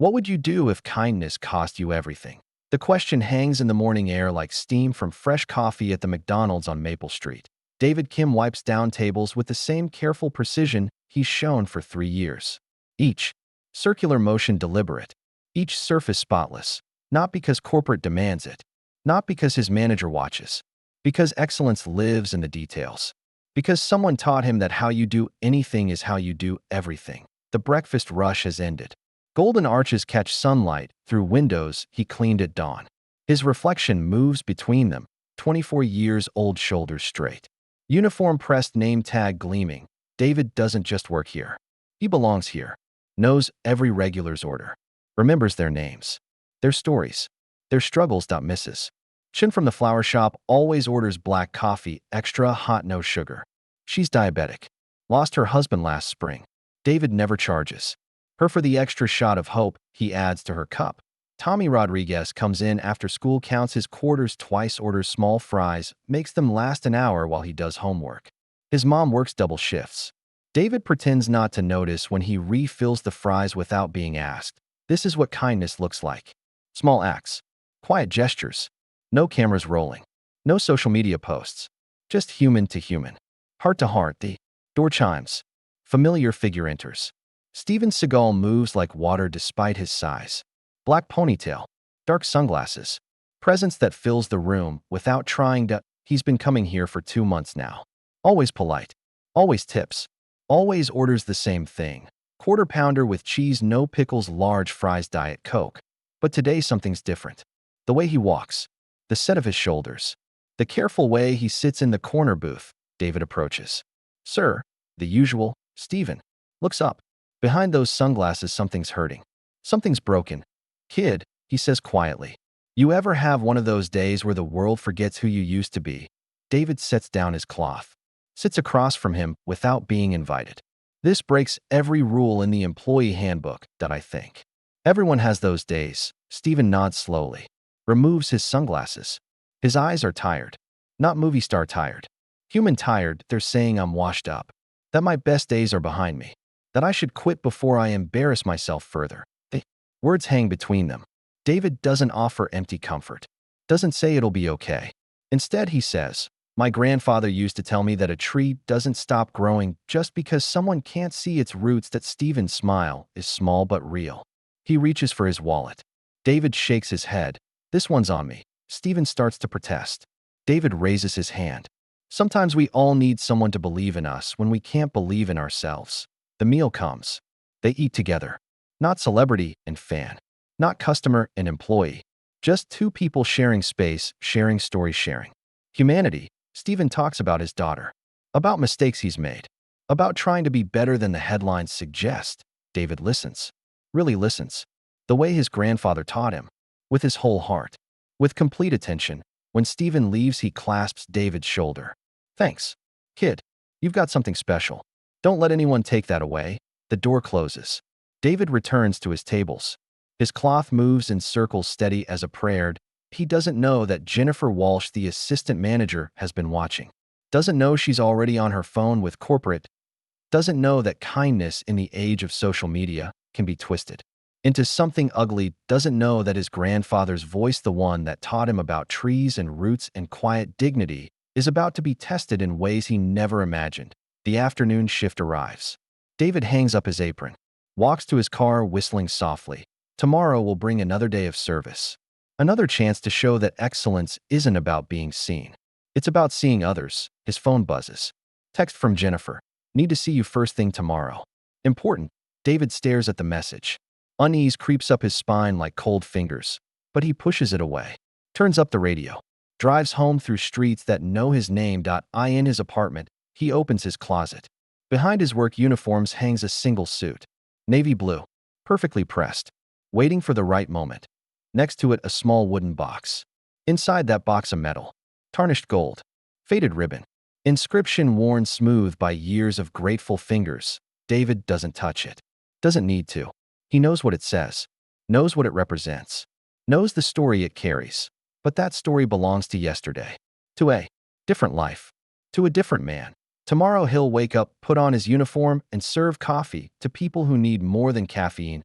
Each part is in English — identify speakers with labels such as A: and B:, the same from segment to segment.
A: What would you do if kindness cost you everything? The question hangs in the morning air like steam from fresh coffee at the McDonald's on Maple Street. David Kim wipes down tables with the same careful precision he's shown for 3 years. Each circular motion deliberate, each surface spotless, not because corporate demands it, not because his manager watches, because excellence lives in the details, because someone taught him that how you do anything is how you do everything. The breakfast rush has ended. Golden arches catch sunlight through windows he cleaned at dawn. His reflection moves between them, 24 years old, shoulders straight. Uniform pressed, name tag gleaming. David doesn't just work here. He belongs here. Knows every regular's order. Remembers their names. Their stories. Their struggles. Misses. Shin from the flower shop always orders black coffee, extra hot, no sugar. She's diabetic. Lost her husband last spring. David never charges her for the extra shot of hope he adds to her cup. Tommy Rodriguez comes in after school, counts his quarters twice, orders small fries, makes them last an hour while he does homework. His mom works double shifts. David pretends not to notice when he refills the fries without being asked. This is what kindness looks like. Small acts. Quiet gestures. No cameras rolling. No social media posts. Just human to human. Heart to heart. The door chimes. Familiar figure enters. Steven Seagal moves like water despite his size. Black ponytail. Dark sunglasses. Presence that fills the room without trying to. He's been coming here for 2 months now. Always polite. Always tips. Always orders the same thing. Quarter pounder with cheese, no pickles, large fries, Diet Coke. But today something's different. The way he walks. The set of his shoulders. The careful way he sits in the corner booth. David approaches. Sir. The usual. Steven looks up. Behind those sunglasses, something's hurting. Something's broken. Kid, he says quietly. You ever have one of those days where the world forgets who you used to be? David sets down his cloth. Sits across from him without being invited. This breaks every rule in the employee handbook, I think. Everyone has those days. Steven nods slowly. Removes his sunglasses. His eyes are tired. Not movie star tired. Human tired. They're saying I'm washed up. That my best days are behind me. That I should quit before I embarrass myself further. The words hang between them. David doesn't offer empty comfort. Doesn't say it'll be okay. Instead, he says, my grandfather used to tell me that a tree doesn't stop growing just because someone can't see its roots. That Steven's smile is small but real. He reaches for his wallet. David shakes his head. This one's on me. Steven starts to protest. David raises his hand. Sometimes we all need someone to believe in us when we can't believe in ourselves. The meal comes. They eat together. Not celebrity and fan. Not customer and employee. Just two people sharing space, sharing stories, sharing humanity. Steven talks about his daughter. About mistakes he's made. About trying to be better than the headlines suggest. David listens. Really listens. The way his grandfather taught him. With his whole heart. With complete attention. When Steven leaves, he clasps David's shoulder. Thanks, kid. You've got something special. Don't let anyone take that away. The door closes. David returns to his tables. His cloth moves in circles, steady as a prayer. He doesn't know that Jennifer Walsh, the assistant manager, has been watching. Doesn't know she's already on her phone with corporate. Doesn't know that kindness in the age of social media can be twisted into something ugly. Doesn't know that his grandfather's voice, the one that taught him about trees and roots and quiet dignity, is about to be tested in ways he never imagined. The afternoon shift arrives. David hangs up his apron. Walks to his car, whistling softly. Tomorrow will bring another day of service. Another chance to show that excellence isn't about being seen. It's about seeing others. His phone buzzes. Text from Jennifer. Need to see you first thing tomorrow. Important. David stares at the message. Unease creeps up his spine like cold fingers, but he pushes it away. Turns up the radio. Drives home through streets that know his name. In his apartment, he opens his closet. Behind his work uniforms hangs a single suit. Navy blue. Perfectly pressed. Waiting for the right moment. Next to it, a small wooden box. Inside that box, a medal. Tarnished gold. Faded ribbon. Inscription worn smooth by years of grateful fingers. David doesn't touch it. Doesn't need to. He knows what it says. Knows what it represents. Knows the story it carries. But that story belongs to yesterday. To a different life. To a different man. Tomorrow he'll wake up, put on his uniform, and serve coffee to people who need more than caffeine.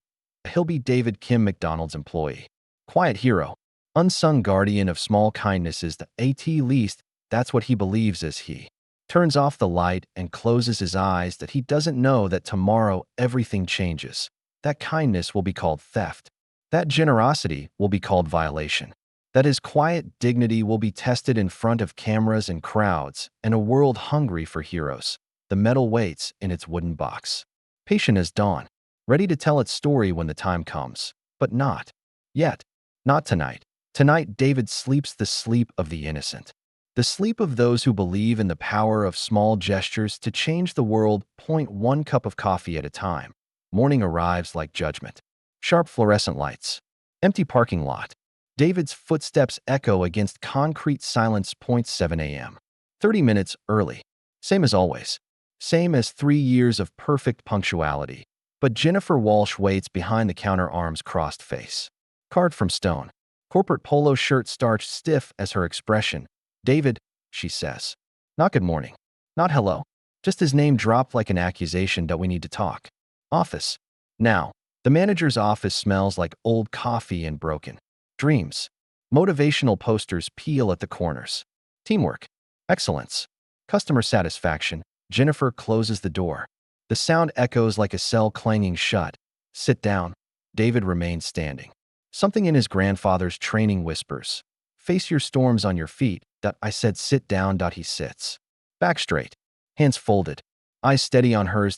A: He'll be David Kim, McDonald's employee. Quiet hero. Unsung guardian of small kindnesses, the at least that's what he believes as he turns off the light and closes his eyes, that he doesn't know that tomorrow everything changes. That kindness will be called theft. That generosity will be called violation. That his quiet dignity will be tested in front of cameras and crowds, and a world hungry for heroes. The medal waits in its wooden box, patient as dawn, ready to tell its story when the time comes. But not yet. Not tonight. Tonight, David sleeps the sleep of the innocent. The sleep of those who believe in the power of small gestures to change the world. One cup of coffee at a time. Morning arrives like judgment. Sharp fluorescent lights. Empty parking lot. David's footsteps echo against concrete silence. 7 a.m. 30 minutes early. Same as always. Same as 3 years of perfect punctuality. But Jennifer Walsh waits behind the counter, arms crossed, face carved from stone. Corporate polo shirt starched stiff as her expression. David, she says. Not good morning. Not hello. Just his name dropped like an accusation. That we need to talk. Office. Now. The manager's office smells like old coffee and broken dreams. Motivational posters peel at the corners. Teamwork. Excellence. Customer satisfaction. Jennifer closes the door. The sound echoes like a cell clanging shut. Sit down. David remains standing. Something in his grandfather's training whispers. Face your storms on your feet. I said sit down. He sits. Back straight. Hands folded. Eyes steady on hers.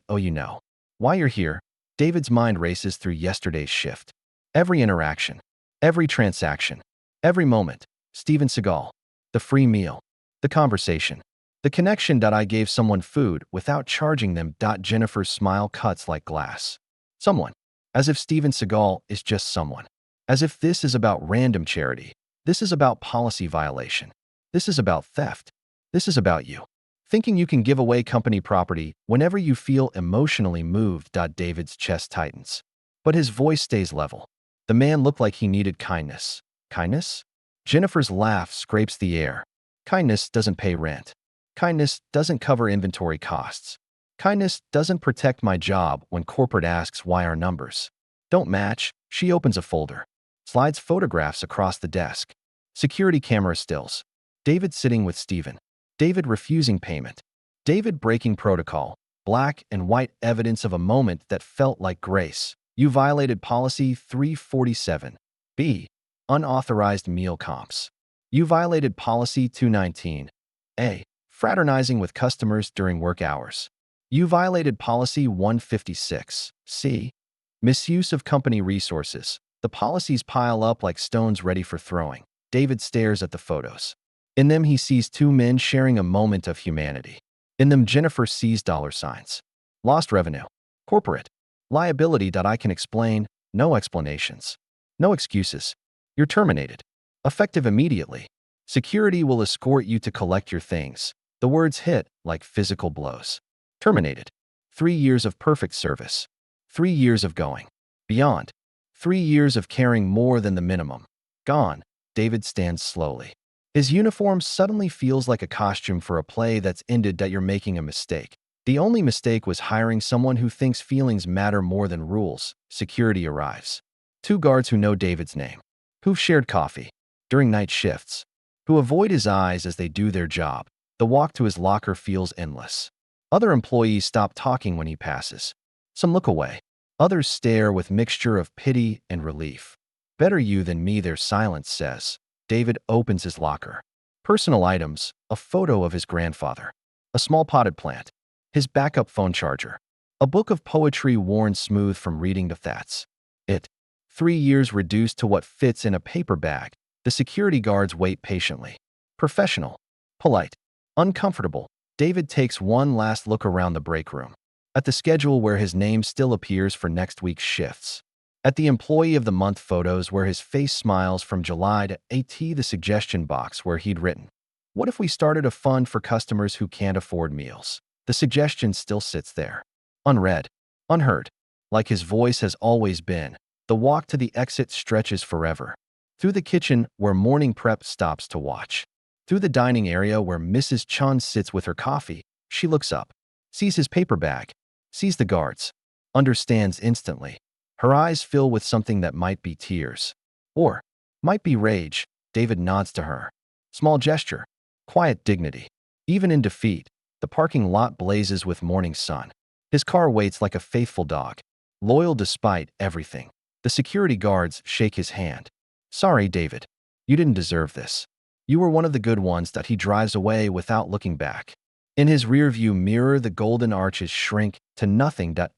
A: Oh, you know why you're here. David's mind races through yesterday's shift. Every interaction. Every transaction. Every moment. Steven Seagal. The free meal. The conversation. The connection. I gave someone food without charging them. Jennifer's smile cuts like glass. Someone. As if Steven Seagal is just someone. As if this is about random charity. This is about policy violation. This is about theft. This is about you thinking you can give away company property whenever you feel emotionally moved. David's chest tightens. But his voice stays level. The man looked like he needed kindness. Kindness? Jennifer's laugh scrapes the air. Kindness doesn't pay rent. Kindness doesn't cover inventory costs. Kindness doesn't protect my job when corporate asks why our numbers don't match. She opens a folder. Slides photographs across the desk. Security camera stills. David sitting with Steven. David refusing payment. David breaking protocol. Black and white evidence of a moment that felt like grace. You violated policy 347. B. Unauthorized meal comps. You violated policy 219. A. Fraternizing with customers during work hours. You violated policy 156. C. Misuse of company resources. The policies pile up like stones ready for throwing. David stares at the photos. In them, he sees two men sharing a moment of humanity. In them, Jennifer sees dollar signs. Lost revenue. Corporate. Liability. I can explain. No explanations. No excuses. You're terminated. Effective immediately. Security will escort you to collect your things. The words hit like physical blows. Terminated. 3 years of perfect service. 3 years of going beyond. 3 years of caring more than the minimum. Gone. David stands slowly. His uniform suddenly feels like a costume for a play that's ended. You're making a mistake. The only mistake was hiring someone who thinks feelings matter more than rules. Security arrives. 2 guards who know David's name. Who've shared coffee during night shifts. Who avoid his eyes as they do their job. The walk to his locker feels endless. Other employees stop talking when he passes. Some look away. Others stare with mixture of pity and relief. Better you than me, their silence says. David opens his locker. Personal items, a photo of his grandfather. A small potted plant. His backup phone charger. A book of poetry worn smooth from reading. That's it. 3 years reduced to what fits in a paper bag. The security guards wait patiently. Professional. Polite. Uncomfortable. David takes one last look around the break room. At the schedule where his name still appears for next week's shifts. At the Employee of the Month photos where his face smiles from July to the suggestion box where he'd written, "What if we started a fund for customers who can't afford meals?" The suggestion still sits there. Unread. Unheard. Like his voice has always been. The walk to the exit stretches forever. Through the kitchen where morning prep stops to watch. Through the dining area where Mrs. Chun sits with her coffee, she looks up. Sees his paper bag. Sees the guards. Understands instantly. Her eyes fill with something that might be tears. Or might be rage. David nods to her. Small gesture. Quiet dignity. Even in defeat, the parking lot blazes with morning sun. His car waits like a faithful dog. Loyal despite everything. The security guards shake his hand. Sorry, David. You didn't deserve this. You were one of the good ones. That he drives away without looking back. In his rearview mirror, the golden arches shrink to nothing. At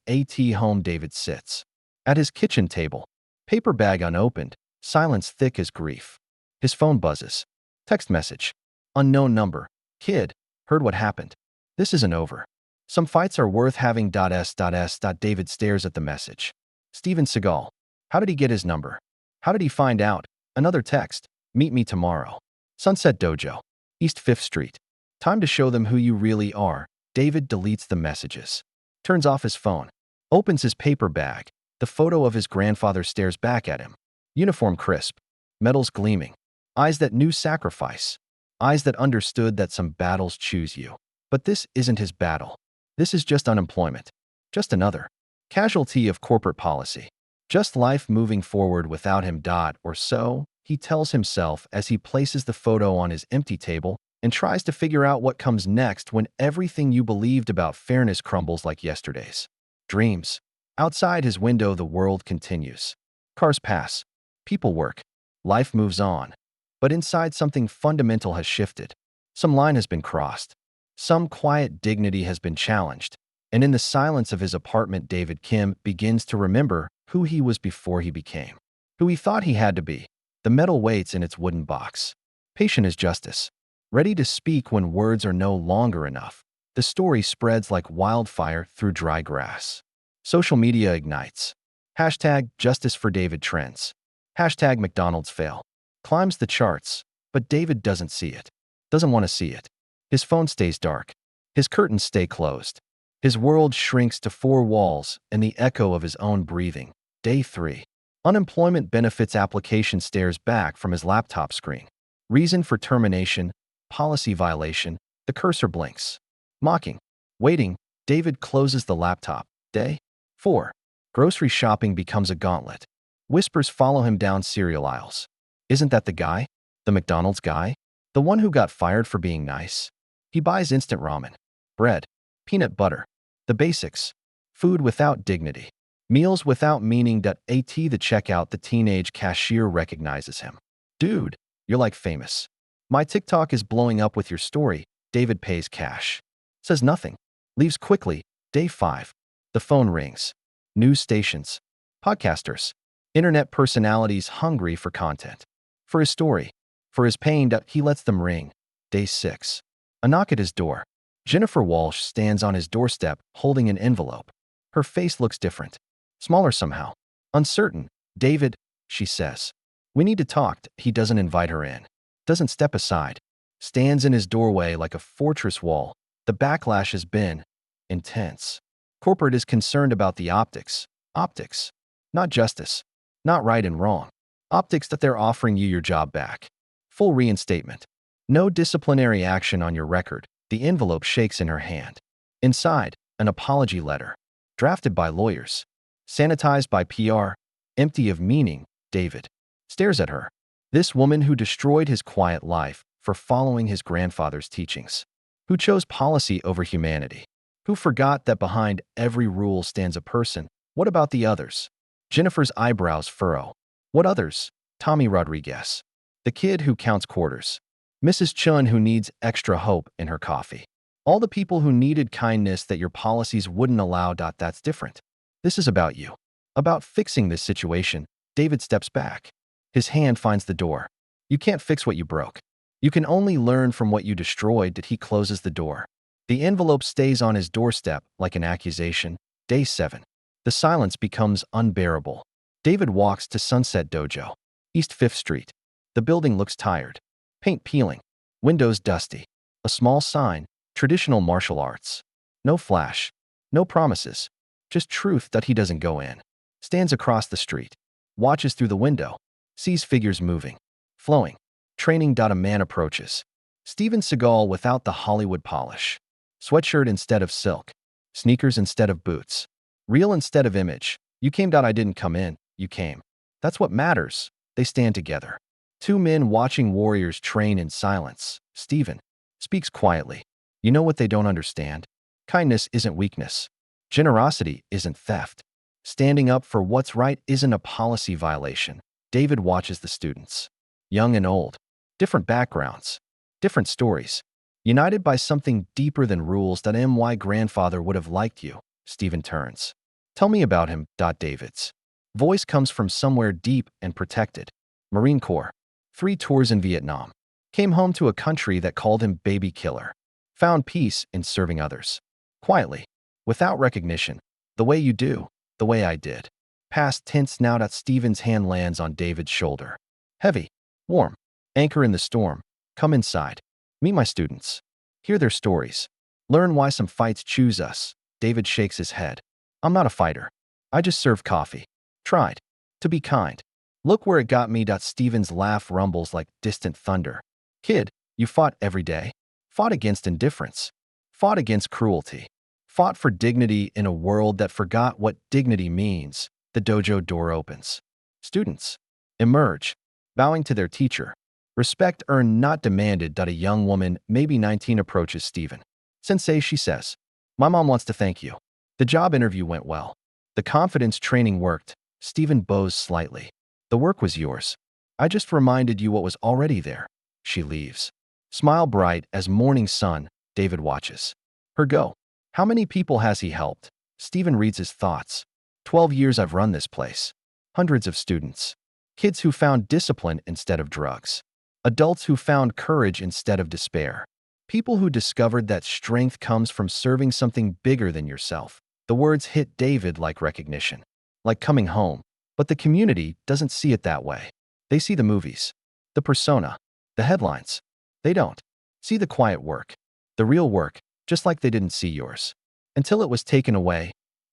A: home, David sits at his kitchen table, paper bag unopened, silence thick as grief. His phone buzzes. Text message. Unknown number. Kid, heard what happened. This isn't over. Some fights are worth having. David stares at the message. Steven Seagal. How did he get his number? How did he find out? Another text. Meet me tomorrow. Sunset Dojo. East 5th Street. Time to show them who you really are. David deletes the messages. Turns off his phone. Opens his paper bag. The photo of his grandfather stares back at him. Uniform crisp. Medals gleaming. Eyes that knew sacrifice. Eyes that understood that some battles choose you. But this isn't his battle. This is just unemployment. Just another casualty of corporate policy. Just life moving forward without him. Or so, he tells himself as he places the photo on his empty table and tries to figure out what comes next when everything you believed about fairness crumbles like yesterday's dreams. Outside his window, the world continues. Cars pass. People work. Life moves on. But inside, something fundamental has shifted. Some line has been crossed. Some quiet dignity has been challenged. And in the silence of his apartment, David Kim begins to remember who he was before he became. Who he thought he had to be. The metal waits in its wooden box. Patient as justice. Ready to speak when words are no longer enough. The story spreads like wildfire through dry grass. Social media ignites. Hashtag Justice for David trends. Hashtag McDonald's fail. Climbs the charts, but David doesn't see it. Doesn't want to see it. His phone stays dark. His curtains stay closed. His world shrinks to four walls and the echo of his own breathing. Day 3. Unemployment benefits application stares back from his laptop screen. Reason for termination, policy violation, the cursor blinks. Mocking. Waiting, David closes the laptop. Day 4. Grocery shopping becomes a gauntlet. Whispers follow him down cereal aisles. Isn't that the guy? The McDonald's guy? The one who got fired for being nice? He buys instant ramen. Bread. Peanut butter. The basics. Food without dignity. Meals without meaning. At the checkout, the teenage cashier recognizes him. Dude, you're like famous. My TikTok is blowing up with your story. David pays cash. Says nothing. Leaves quickly. Day 5. The phone rings. News stations. Podcasters. Internet personalities hungry for content. For his story. For his pain. He lets them ring. Day 6. A knock at his door. Jennifer Walsh stands on his doorstep holding an envelope. Her face looks different. Smaller somehow. Uncertain. David, she says. We need to talk. He doesn't invite her in. Doesn't step aside. Stands in his doorway like a fortress wall. The backlash has been intense. Corporate is concerned about the optics. Optics. Not justice. Not right and wrong. Optics that they're offering you your job back. Full reinstatement. No disciplinary action on your record. The envelope shakes in her hand. Inside, an apology letter. Drafted by lawyers. Sanitized by PR. Empty of meaning. David stares at her. This woman who destroyed his quiet life for following his grandfather's teachings. Who chose policy over humanity. Who forgot that behind every rule stands a person. What about the others? Jennifer's eyebrows furrow. What others? Tommy Rodriguez. The kid who counts quarters. Mrs. Chun who needs extra hope in her coffee. All the people who needed kindness that your policies wouldn't allow. That's different. This is about you. About fixing this situation. David steps back. His hand finds the door. You can't fix what you broke. You can only learn from what you destroyed. He closes the door. The envelope stays on his doorstep like an accusation. Day 7. The silence becomes unbearable. David walks to Sunset Dojo. East 5th Street. The building looks tired. Paint peeling. Windows dusty. A small sign. Traditional martial arts. No flash. No promises. Just truth that he doesn't go in. Stands across the street. Watches through the window. Sees figures moving. Flowing. Training. A man approaches. Steven Seagal without the Hollywood polish. Sweatshirt instead of silk. Sneakers instead of boots. Real instead of image. You came. I didn't come in. You came. That's what matters. They stand together. Two men watching warriors train in silence. Stephen speaks quietly. You know what they don't understand? Kindness isn't weakness. Generosity isn't theft. Standing up for what's right isn't a policy violation. David watches the students. Young and old. Different backgrounds. Different stories. United by something deeper than rules. My grandfather would have liked you. Stephen turns. Tell me about him. David's voice comes from somewhere deep and protected. Marine Corps. 3 tours in Vietnam. Came home to a country that called him baby killer. Found peace in serving others. Quietly. Without recognition. The way you do. The way I did. Past tense now. Stephen's hand lands on David's shoulder. Heavy. Warm. Anchor in the storm. Come inside. Meet my students. Hear their stories. Learn why some fights choose us. David shakes his head. I'm not a fighter. I just serve coffee. Tried to be kind. Look where it got me. Stephen's laugh rumbles like distant thunder. Kid, you fought every day. Fought against indifference. Fought against cruelty. Fought for dignity in a world that forgot what dignity means. The dojo door opens. Students emerge, bowing to their teacher. Respect earned, not demanded. A young woman, maybe 19, approaches Stephen. Sensei, she says. My mom wants to thank you. The job interview went well. The confidence training worked. Stephen bows slightly. The work was yours. I just reminded you what was already there. She leaves. Smile bright as morning sun. David watches her go. How many people has he helped? Stephen reads his thoughts. 12 years I've run this place. Hundreds of students. Kids who found discipline instead of drugs. Adults who found courage instead of despair. People who discovered that strength comes from serving something bigger than yourself. The words hit David like recognition. Like coming home. But the community doesn't see it that way. They see the movies. The persona. The headlines. They don't see the quiet work. The real work. Just like they didn't see yours. Until it was taken away.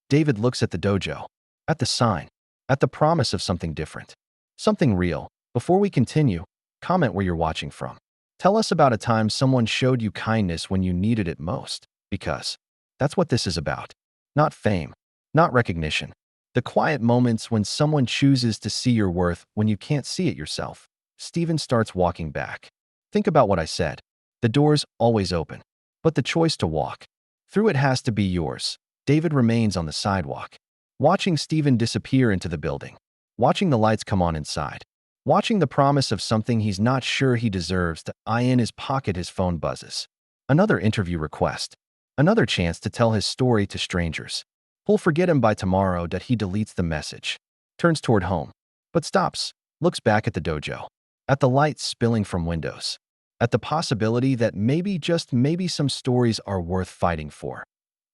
A: David looks at the dojo. At the sign. At the promise of something different. Something real. Before we continue, comment where you're watching from. Tell us about a time someone showed you kindness when you needed it most. Because that's what this is about. Not fame. Not recognition. The quiet moments when someone chooses to see your worth when you can't see it yourself. Stephen starts walking back. Think about what I said. The door's always open. But the choice to walk through it has to be yours. David remains on the sidewalk. Watching Stephen disappear into the building. Watching the lights come on inside. Watching the promise of something he's not sure he deserves to eye in his pocket. His phone buzzes. Another interview request. Another chance to tell his story to strangers. He'll forget him by tomorrow. He deletes the message. Turns toward home. But stops. Looks back at the dojo. At the lights spilling from windows. At the possibility that maybe, just maybe, some stories are worth fighting for.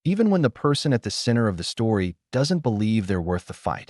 A: Even when the person at the center of the story doesn't believe they're worth the fight.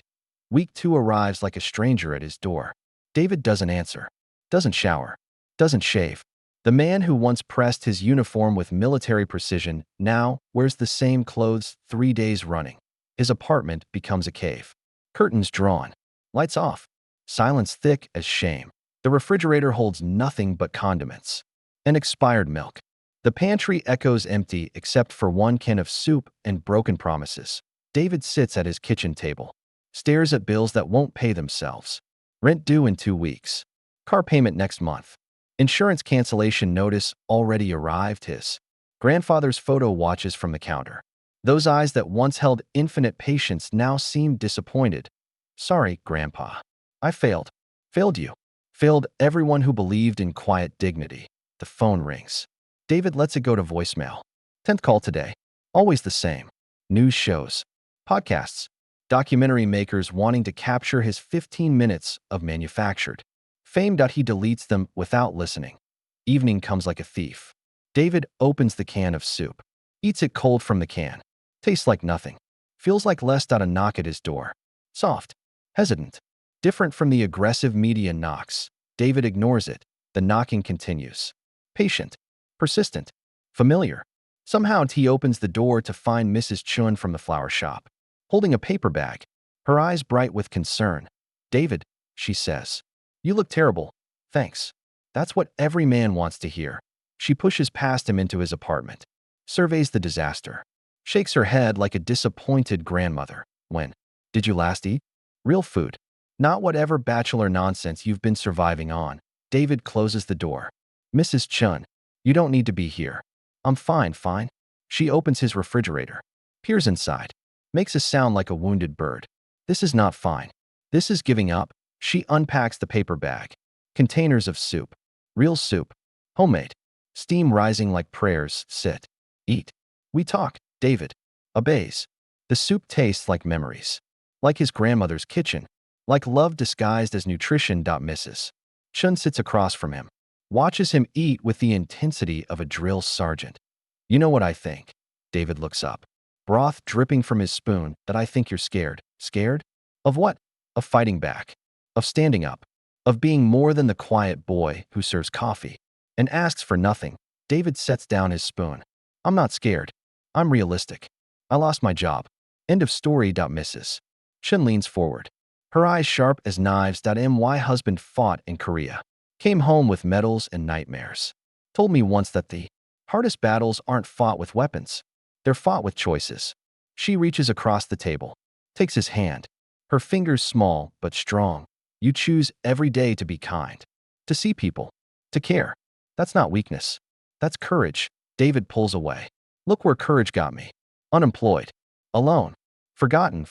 A: Week 2 arrives like a stranger at his door. David doesn't answer. Doesn't shower. Doesn't shave. The man who once pressed his uniform with military precision now wears the same clothes 3 days running. His apartment becomes a cave. Curtains drawn. Lights off. Silence thick as shame. The refrigerator holds nothing but condiments and expired milk. The pantry echoes empty except for 1 can of soup and broken promises. David sits at his kitchen table, stares at bills that won't pay themselves. Rent due in 2 weeks. Car payment next month. Insurance cancellation notice already arrived. His grandfather's photo watches from the counter. Those eyes that once held infinite patience now seem disappointed. Sorry, Grandpa. I failed. Failed you. Failed everyone who believed in quiet dignity. The phone rings. David lets it go to voicemail. 10th call today. Always the same. News shows. Podcasts. Documentary makers wanting to capture his 15 minutes of manufactured fame. He deletes them without listening. Evening comes like a thief. David opens the can of soup. Eats it cold from the can. Tastes like nothing. Feels like less. A knock at his door. Soft. Hesitant. Different from the aggressive media knocks. David ignores it. The knocking continues. Patient. Persistent. Familiar. Somehow he opens the door to find Mrs. Chun from the flower shop, holding a paper bag, her eyes bright with concern. David, she says. You look terrible. Thanks. That's what every man wants to hear. She pushes past him into his apartment. Surveys the disaster. Shakes her head like a disappointed grandmother. When Did you last eat? Real food. Not whatever bachelor nonsense you've been surviving on. David closes the door. Mrs. Chun, you don't need to be here. I'm fine, fine. She opens his refrigerator. Peers inside. Makes a sound like a wounded bird. This is not fine. This is giving up. She unpacks the paper bag. Containers of soup. Real soup. Homemade. Steam rising like prayers. Sit. Eat. We talk. David obeys. The soup tastes like memories. Like his grandmother's kitchen. Like love disguised as nutrition. Mrs. Chun sits across from him. Watches him eat with the intensity of a drill sergeant. You know what I think? David looks up. Broth dripping from his spoon. That I think you're scared. Scared? Of what? Of fighting back. Of standing up. Of being more than the quiet boy who serves coffee and asks for nothing. David sets down his spoon. I'm not scared. I'm realistic. I lost my job. End of story. Mrs. Chun leans forward. Her eyes sharp as knives. My husband fought in Korea. Came home with medals and nightmares. Told me once that the hardest battles aren't fought with weapons. They're fought with choices. She reaches across the table. Takes his hand. Her fingers small but strong. You choose every day to be kind. To see people. To care. That's not weakness. That's courage. David pulls away. Look where courage got me. Unemployed. Alone. Forgotten.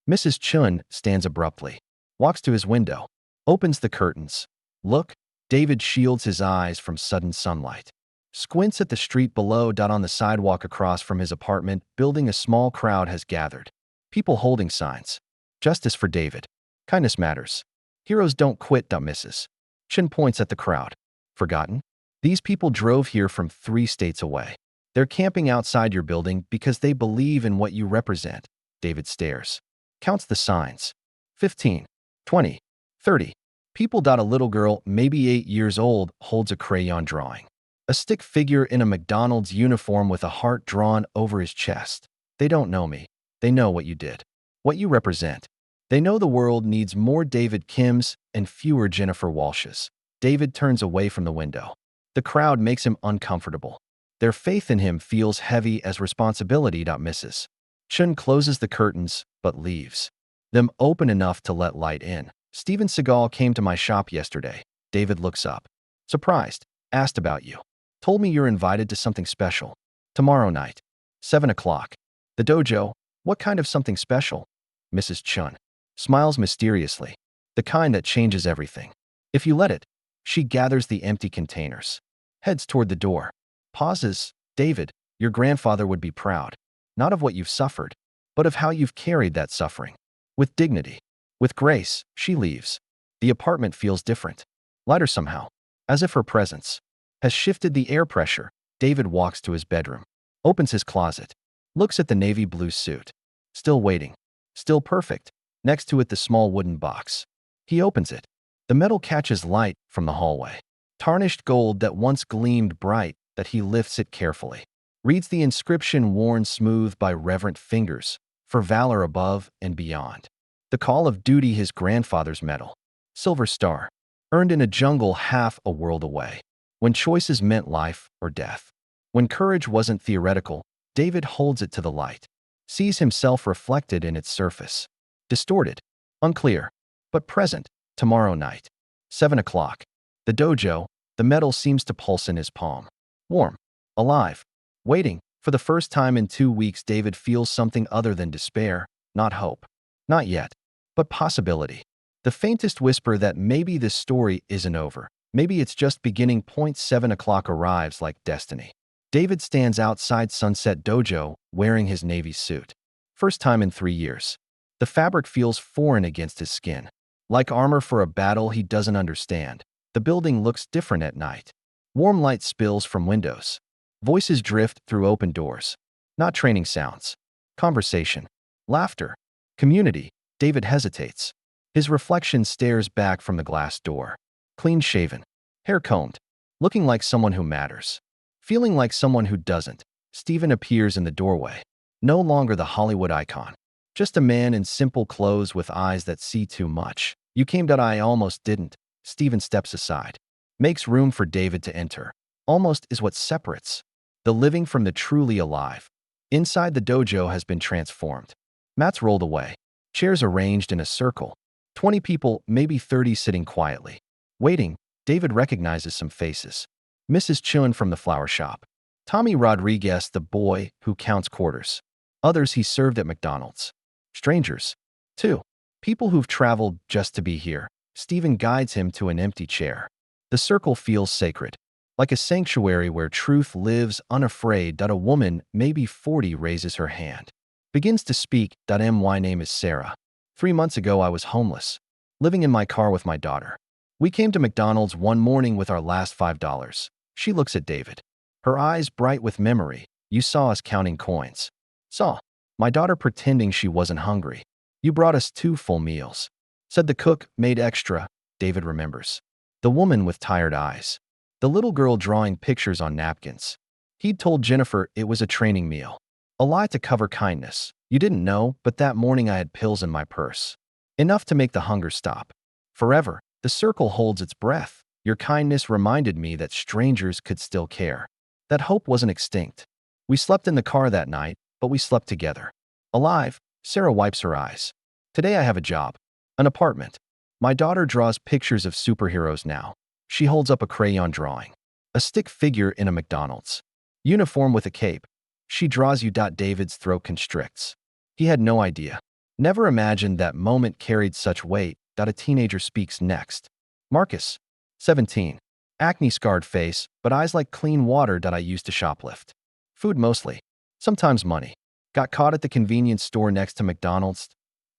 A: Mrs. Chun stands abruptly. Walks to his window. Opens the curtains. Look. David shields his eyes from sudden sunlight. Squints at the street below. On the sidewalk across from his apartment building, a small crowd has gathered. People holding signs. Justice for David. Kindness matters. Heroes don't quit. Mrs. Chun points at the crowd. Forgotten? These people drove here from 3 states away. They're camping outside your building because they believe in what you represent. David stares. Counts the signs. 15, 20, 30. People. A little girl, maybe 8 years old, holds a crayon drawing. A stick figure in a McDonald's uniform with a heart drawn over his chest. They don't know me. They know what you did. What you represent. They know the world needs more David Kims and fewer Jennifer Walshes. David turns away from the window. The crowd makes him uncomfortable. Their faith in him feels heavy as responsibility. Mrs. Chun closes the curtains, but leaves them open enough to let light in. Steven Seagal came to my shop yesterday. David looks up. Surprised. Asked about you. Told me you're invited to something special. Tomorrow night. 7 o'clock. The dojo. What kind of something special? Mrs. Chun smiles mysteriously. The kind that changes everything. If you let it. She gathers the empty containers. Heads toward the door. Pauses. David, your grandfather would be proud. Not of what you've suffered, but of how you've carried that suffering. With dignity. With grace. She leaves. The apartment feels different. Lighter somehow. As if her presence has shifted the air pressure. David walks to his bedroom. Opens his closet. Looks at the navy blue suit. Still waiting. Still perfect. Next to it, the small wooden box. He opens it. The metal catches light from the hallway. Tarnished gold that once gleamed bright. That he lifts it carefully. Reads the inscription worn smooth by reverent fingers. For valor above and beyond. The call of duty, his grandfather's medal. Silver star. Earned in a jungle half a world away. When choices meant life or death. When courage wasn't theoretical, David holds it to the light. Sees himself reflected in its surface. Distorted. Unclear. But present. Tomorrow night. 7 o'clock. The dojo. The metal seems to pulse in his palm. Warm. Alive. Waiting. For the first time in 2 weeks, David feels something other than despair. Not hope. Not yet. But possibility. The faintest whisper that maybe this story isn't over. Maybe it's just beginning. 7 o'clock arrives like destiny. David stands outside Sunset Dojo, wearing his navy suit. First time in 3 years. The fabric feels foreign against his skin. Like armor for a battle he doesn't understand. The building looks different at night. Warm light spills from windows. Voices drift through open doors. Not training sounds. Conversation. Laughter. Community. David hesitates. His reflection stares back from the glass door. Clean shaven. Hair combed. Looking like someone who matters. Feeling like someone who doesn't. Steven appears in the doorway. No longer the Hollywood icon. Just a man in simple clothes with eyes that see too much. You came. I almost didn't. Steven steps aside. Makes room for David to enter. Almost is what separates the living from the truly alive. Inside, the dojo has been transformed. Mats rolled away. Chairs arranged in a circle. 20 people, maybe 30, sitting quietly. Waiting, David recognizes some faces. Mrs. Chun from the flower shop. Tommy Rodriguez, the boy who counts quarters. Others he served at McDonald's. Strangers, too. People who've traveled just to be here. Stephen guides him to an empty chair. The circle feels sacred, like a sanctuary where truth lives unafraid. A woman, maybe 40, raises her hand. Begins to speak. My name is Sarah. 3 months ago I was homeless, living in my car with my daughter. We came to McDonald's one morning with our last $5. She looks at David. Her eyes bright with memory. You saw us counting coins. Saw my daughter pretending she wasn't hungry. You brought us 2 full meals. Said the cook, made extra. David remembers. The woman with tired eyes. The little girl drawing pictures on napkins. He'd told Jennifer it was a training meal. A lie to cover kindness. You didn't know, but that morning I had pills in my purse. Enough to make the hunger stop. Forever, the circle holds its breath. Your kindness reminded me that strangers could still care. That hope wasn't extinct. We slept in the car that night, but we slept together. Alive, Sarah wipes her eyes. Today I have a job. An apartment. My daughter draws pictures of superheroes now. She holds up a crayon drawing. A stick figure in a McDonald's. Uniform with a cape. She draws you. David's throat constricts. He had no idea. Never imagined that moment carried such weight. A teenager speaks next. Marcus, 17. Acne-scarred face, but eyes like clean water. I used to shoplift. Food mostly. Sometimes money. Got caught at the convenience store next to McDonald's.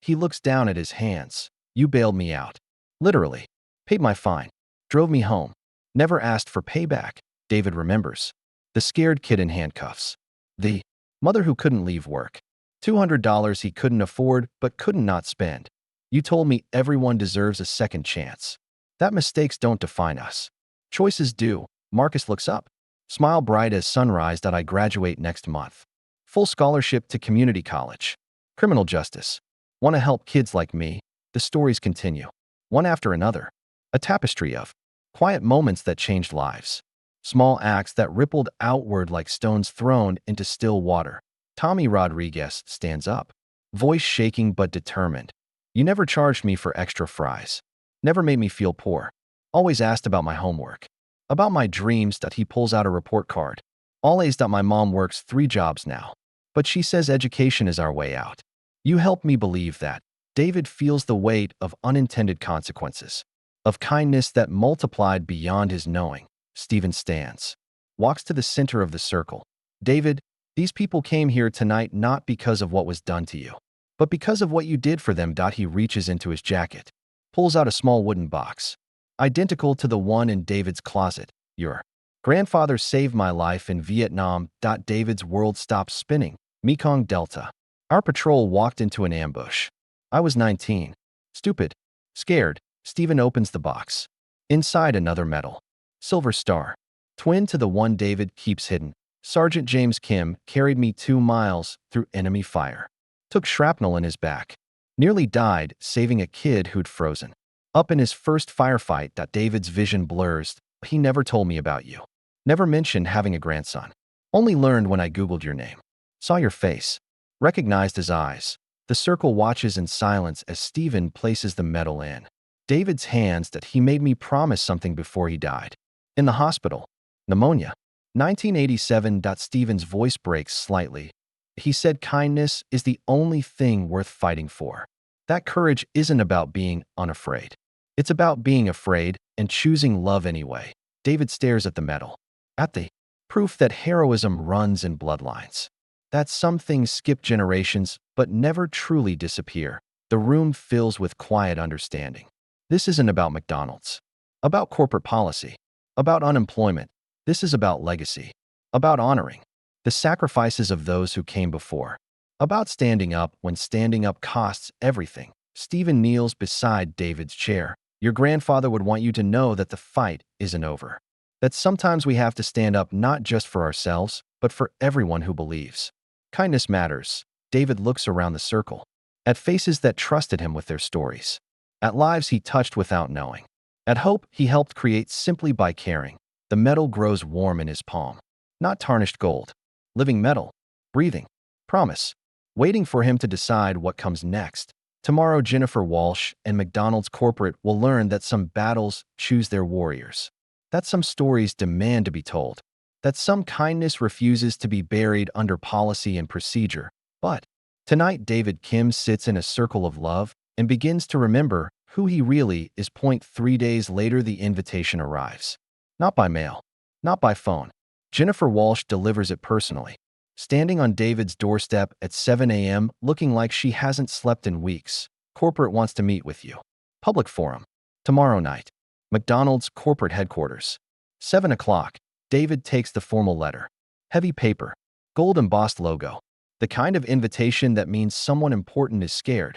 A: He looks down at his hands. You bailed me out. Literally. Paid my fine. Drove me home. Never asked for payback. David remembers. The scared kid in handcuffs. The mother who couldn't leave work. $200 he couldn't afford but couldn't not spend. You told me everyone deserves a second chance. That mistakes don't define us. Choices do. Marcus looks up. Smile bright as sunrise. I graduate next month. Full scholarship to community college. Criminal justice. Want to help kids like me? The stories continue. One after another. A tapestry of quiet moments that changed lives. Small acts that rippled outward like stones thrown into still water. Tommy Rodriguez stands up. Voice shaking but determined. You never charged me for extra fries. Never made me feel poor. Always asked about my homework. About my dreams. He pulls out a report card. All A's. My mom works 3 jobs now. But she says education is our way out. You helped me believe that. David feels the weight of unintended consequences. Of kindness that multiplied beyond his knowing. Stephen stands. Walks to the center of the circle. David, these people came here tonight not because of what was done to you, but because of what you did for them. He reaches into his jacket. Pulls out a small wooden box. Identical to the one in David's closet. Your grandfather saved my life in Vietnam. David's world stops spinning. Mekong Delta. Our patrol walked into an ambush. I was 19. Stupid. Scared. Stephen opens the box. Inside another medal. Silver Star. Twin to the one David keeps hidden. Sergeant James Kim carried me 2 miles through enemy fire. Took shrapnel in his back. Nearly died saving a kid who'd frozen. Up in his first firefight. David's vision blurs. He never told me about you. Never mentioned having a grandson. Only learned when I Googled your name. Saw your face. Recognized his eyes. The circle watches in silence as Stephen places the medal in David's hands. He made me promise something before he died. In the hospital. Pneumonia. 1987. Stephen's voice breaks slightly. He said kindness is the only thing worth fighting for. That courage isn't about being unafraid. It's about being afraid and choosing love anyway. David stares at the medal. At the proof that heroism runs in bloodlines. That some things skip generations but never truly disappear. The room fills with quiet understanding. This isn't about McDonald's. About corporate policy. About unemployment. This is about legacy. About honoring the sacrifices of those who came before. About standing up when standing up costs everything. Stephen kneels beside David's chair. Your grandfather would want you to know that the fight isn't over. That sometimes we have to stand up not just for ourselves, but for everyone who believes. Kindness matters. David looks around the circle. At faces that trusted him with their stories. At lives he touched without knowing. At hope he helped create simply by caring. The metal grows warm in his palm. Not tarnished gold. Living metal. Breathing. Promise. Waiting for him to decide what comes next. Tomorrow, Jennifer Walsh and McDonald's corporate will learn that some battles choose their warriors, that some stories demand to be told, that some kindness refuses to be buried under policy and procedure. But tonight, David Kim sits in a circle of love and begins to remember who he really is. 3 days later, the invitation arrives. Not by mail, not by phone. Jennifer Walsh delivers it personally, standing on David's doorstep at 7 a.m., looking like she hasn't slept in weeks. Corporate wants to meet with you. Public forum. Tomorrow night. McDonald's corporate headquarters. 7 o'clock. David takes the formal letter. Heavy paper. Gold embossed logo. The kind of invitation that means someone important is scared.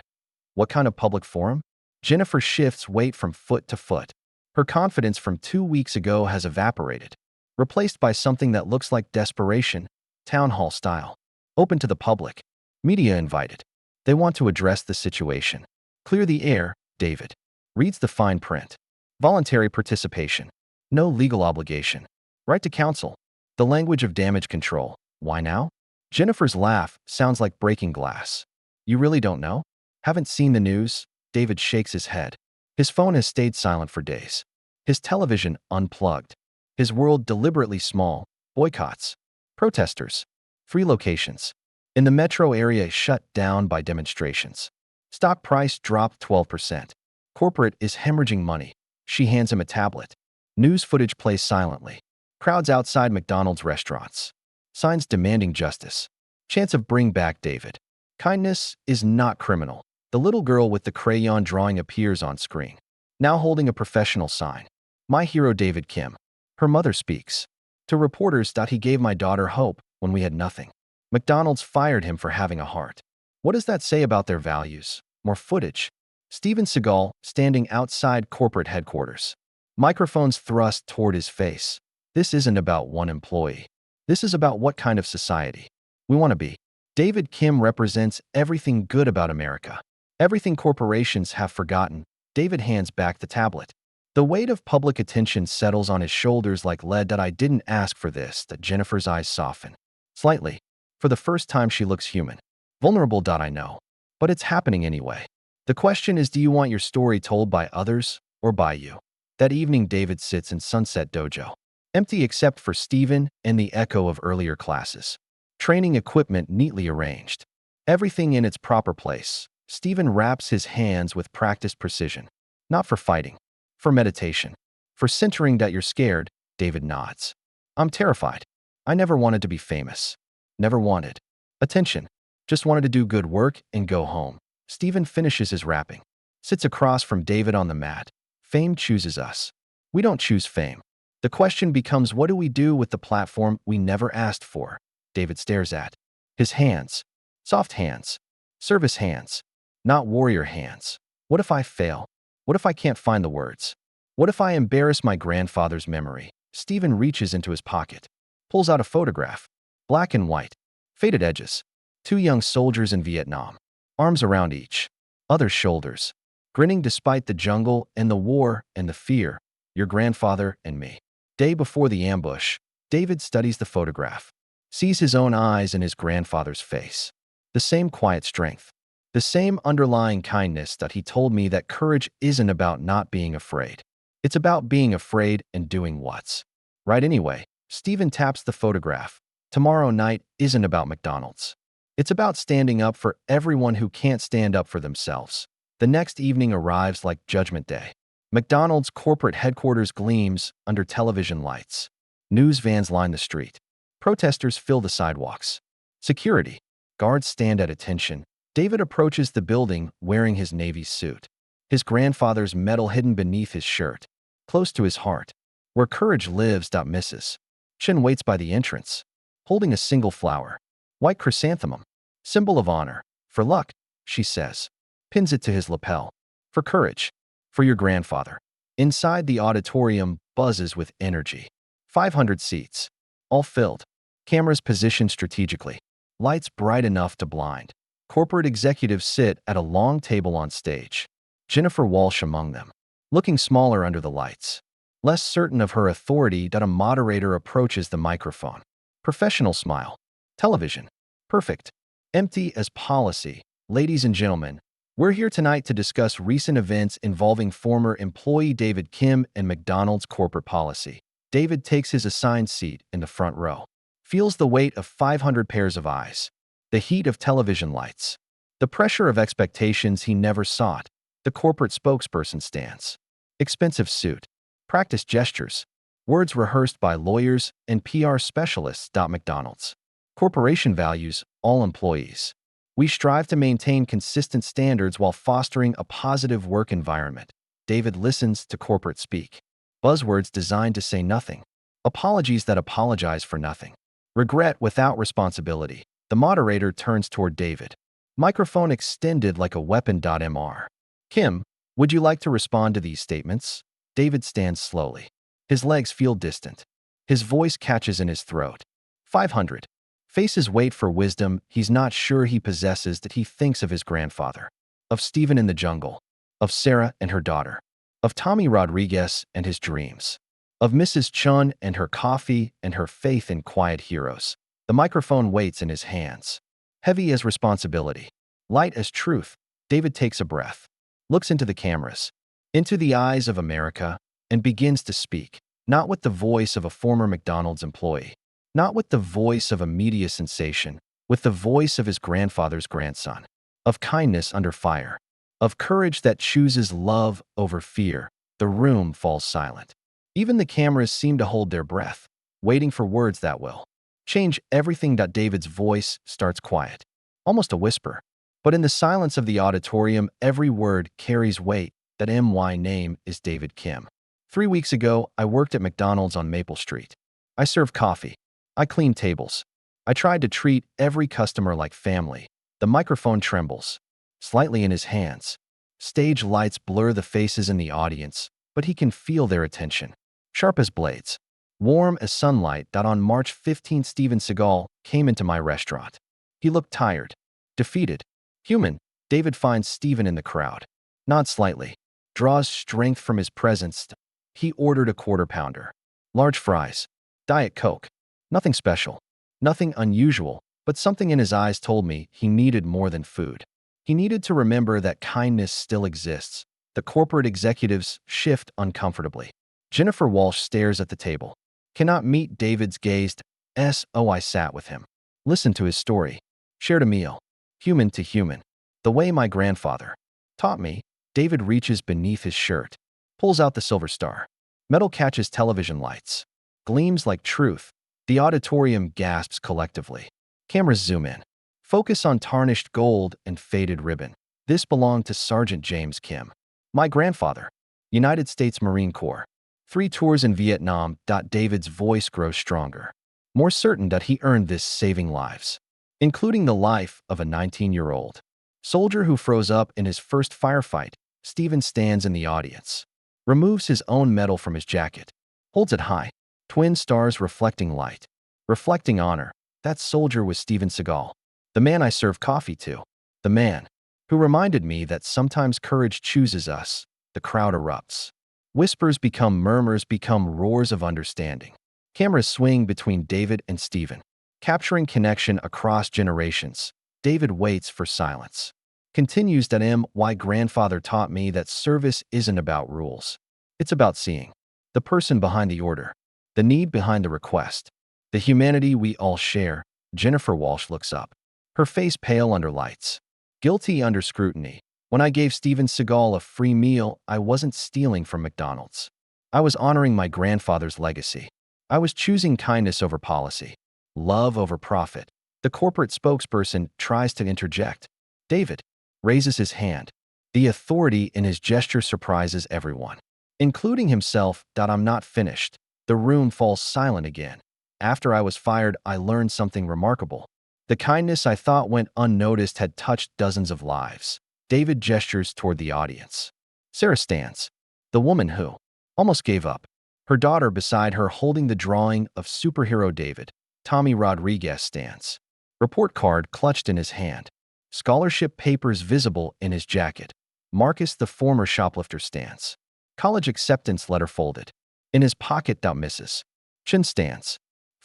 A: What kind of public forum? Jennifer shifts weight from foot to foot. Her confidence from 2 weeks ago has evaporated, replaced by something that looks like desperation. Town hall style. Open to the public. Media invited. They want to address the situation. Clear the air, David. Reads the fine print. Voluntary participation. No legal obligation. Right to counsel. The language of damage control. Why now? Jennifer's laugh sounds like breaking glass. You really don't know? Haven't seen the news? David shakes his head. His phone has stayed silent for days. His television unplugged. His world deliberately small. Boycotts. Protesters. Free locations. In the metro area shut down by demonstrations. Stock price dropped 12%. Corporate is hemorrhaging money. She hands him a tablet. News footage plays silently. Crowds outside McDonald's restaurants. Signs demanding justice. Chance of bring back David. Kindness is not criminal. The little girl with the crayon drawing appears on screen, now holding a professional sign. My hero David Kim. Her mother speaks. To reporters, he gave my daughter hope when we had nothing. McDonald's fired him for having a heart. What does that say about their values? More footage. Steven Seagal standing outside corporate headquarters. Microphones thrust toward his face. This isn't about one employee. This is about what kind of society we want to be. David Kim represents everything good about America. Everything corporations have forgotten. David hands back the tablet. The weight of public attention settles on his shoulders like lead. I didn't ask for this. Jennifer's eyes soften. Slightly. For the first time, she looks human. Vulnerable. I know. But it's happening anyway. The question is, do you want your story told by others or by you? That evening, David sits in Sunset Dojo. Empty except for Steven and the echo of earlier classes. Training equipment neatly arranged. Everything in its proper place. Steven wraps his hands with practiced precision. Not for fighting. For meditation. For centering. You're scared. David nods. I'm terrified. I never wanted to be famous. Never wanted attention. Just wanted to do good work and go home. Steven finishes his rapping. Sits across from David on the mat. Fame chooses us. We don't choose fame. The question becomes, what do we do with the platform we never asked for? David stares at his hands. Soft hands. Service hands. Not warrior hands. What if I fail? What if I can't find the words? What if I embarrass my grandfather's memory? Steven reaches into his pocket. Pulls out a photograph. Black and white. Faded edges. 2 young soldiers in Vietnam. Arms around each other's shoulders. Grinning despite the jungle and the war and the fear. Your grandfather and me. Day before the ambush, David studies the photograph. Sees his own eyes in his grandfather's face. The same quiet strength. The same underlying kindness. He told me that courage isn't about not being afraid. It's about being afraid and doing what's right anyway. Steven taps the photograph. Tomorrow night isn't about McDonald's. It's about standing up for everyone who can't stand up for themselves. The next evening arrives like Judgment Day. McDonald's corporate headquarters gleams under television lights. News vans line the street. Protesters fill the sidewalks. Security guards stand at attention. David approaches the building wearing his Navy suit. His grandfather's medal hidden beneath his shirt. Close to his heart. Where courage lives. Mrs. Chen waits by the entrance, holding a single flower. White chrysanthemum. Symbol of honor. For luck, she says. Pins it to his lapel. For courage. For your grandfather. Inside, the auditorium buzzes with energy. 500 seats. All filled. Cameras positioned strategically. Lights bright enough to blind. Corporate executives sit at a long table on stage. Jennifer Walsh among them. Looking smaller under the lights. Less certain of her authority. A moderator approaches the microphone. Professional smile. Television. Perfect. Empty as policy. Ladies and gentlemen, We're here tonight to discuss recent events involving former employee David Kim and McDonald's corporate policy. David takes his assigned seat in the front row, feels the weight of 500 pairs of eyes, the heat of television lights, the pressure of expectations he never sought. The corporate spokesperson stands. Expensive suit, practiced gestures, words rehearsed by lawyers and PR specialists. McDonald's corporation values all employees. We strive to maintain consistent standards while fostering a positive work environment. David listens to corporate speak. Buzzwords designed to say nothing. Apologies that apologize for nothing. Regret without responsibility. The moderator turns toward David. Microphone extended like a weapon. Mr. Kim, would you like to respond to these statements? David stands slowly. His legs feel distant. His voice catches in his throat. 500. Faces wait for wisdom he's not sure he possesses. That he thinks of his grandfather, of Stephen in the jungle, of Sarah and her daughter, of Tommy Rodriguez and his dreams, of Mrs. Chun and her coffee and her faith in quiet heroes. The microphone waits in his hands. Heavy as responsibility, light as truth. David takes a breath, looks into the cameras, into the eyes of America, and begins to speak, not with the voice of a former McDonald's employee, not with the voice of a media sensation, with the voice of his grandfather's grandson, of kindness under fire, of courage that chooses love over fear. The room falls silent. Even the cameras seem to hold their breath, waiting for words that will change everything. David's voice starts quiet, almost a whisper. But in the silence of the auditorium, every word carries weight. My name is David Kim. 3 weeks ago, I worked at McDonald's on Maple Street. I served coffee. I cleaned tables. I tried to treat every customer like family. The microphone trembles slightly in his hands. Stage lights blur the faces in the audience, but he can feel their attention. Sharp as blades, warm as sunlight. On March 15, Steven Seagal came into my restaurant. He looked tired, defeated, human. David finds Steven in the crowd, nods slightly, draws strength from his presence. He ordered a quarter pounder, large fries, Diet Coke. Nothing special, nothing unusual, but something in his eyes told me he needed more than food. He needed to remember that kindness still exists. The corporate executives shift uncomfortably. Jennifer Walsh stares at the table, cannot meet David's gaze. I sat with him, listened to his story, shared a meal, human to human, the way my grandfather taught me. David reaches beneath his shirt, pulls out the silver star. Metal catches television lights, gleams like truth. The auditorium gasps collectively. Cameras zoom in, focus on tarnished gold and faded ribbon. This belonged to Sergeant James Kim, my grandfather, United States Marine Corps. 3 tours in Vietnam. David's voice grows stronger, more certain that he earned this, saving lives, including the life of a 19-year-old soldier who froze up in his first firefight. Steven stands in the audience, removes his own medal from his jacket, holds it high. Twin stars reflecting light, reflecting honor. That soldier was Steven Seagal, the man I served coffee to, the man who reminded me that sometimes courage chooses us. The crowd erupts. Whispers become murmurs, become roars of understanding. Cameras swing between David and Steven, capturing connection across generations. David waits for silence. Continues. My grandfather taught me that service isn't about rules. It's about seeing the person behind the order, the need behind the request, the humanity we all share. Jennifer Walsh looks up, her face pale under lights, guilty under scrutiny. When I gave Steven Seagal a free meal, I wasn't stealing from McDonald's. I was honoring my grandfather's legacy. I was choosing kindness over policy, love over profit. The corporate spokesperson tries to interject. David raises his hand. The authority in his gesture surprises everyone, including himself. I'm not finished. The room falls silent again. After I was fired, I learned something remarkable. The kindness I thought went unnoticed had touched dozens of lives. David gestures toward the audience. Sarah stands, the woman who almost gave up, her daughter beside her holding the drawing of superhero David. Tommy Rodriguez stands, report card clutched in his hand, scholarship papers visible in his jacket. Marcus, the former shoplifter, stands, college acceptance letter folded in his pocket. Mrs. Chin stands,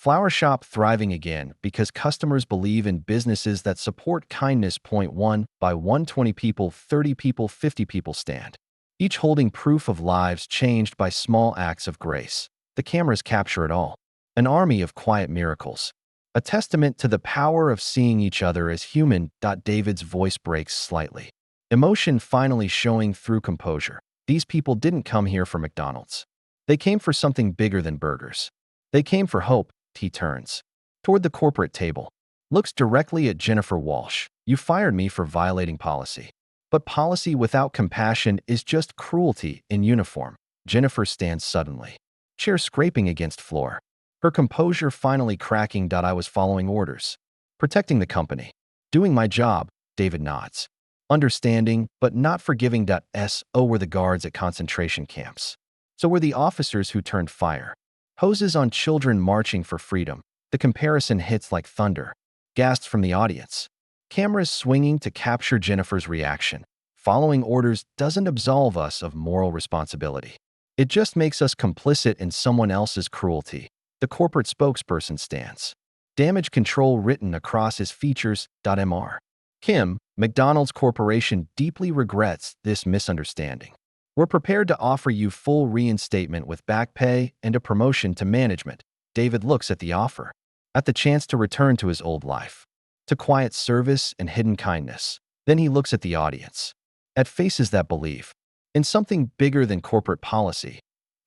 A: Flower shop thriving again because customers believe in businesses that support kindness. Point 1 by 120 people, 30 people, 50 people stand, each holding proof of lives changed by small acts of grace. The cameras capture it all. An army of quiet miracles. A testament to the power of seeing each other as human. David's voice breaks slightly. Emotion finally showing through composure. These people didn't come here for McDonald's. They came for something bigger than burgers. They came for hope. He turns toward the corporate table, looks directly at Jennifer Walsh. You fired me for violating policy. But policy without compassion is just cruelty in uniform. Jennifer stands suddenly, chair scraping against floor. Her composure finally cracking. I was following orders, protecting the company, doing my job. David nods, understanding but not forgiving. So were the guards at concentration camps. So were the officers who turned fire. Hoses on children marching for freedom. The comparison hits like thunder. Gasps from the audience. Cameras swinging to capture Jennifer's reaction. Following orders doesn't absolve us of moral responsibility. It just makes us complicit in someone else's cruelty. The corporate spokesperson stands. Damage control written across his features. Mr. Kim, McDonald's Corporation deeply regrets this misunderstanding. We're prepared to offer you full reinstatement with back pay and a promotion to management. David looks at the offer, at the chance to return to his old life, to quiet service and hidden kindness. Then he looks at the audience, at faces that believe in something bigger than corporate policy.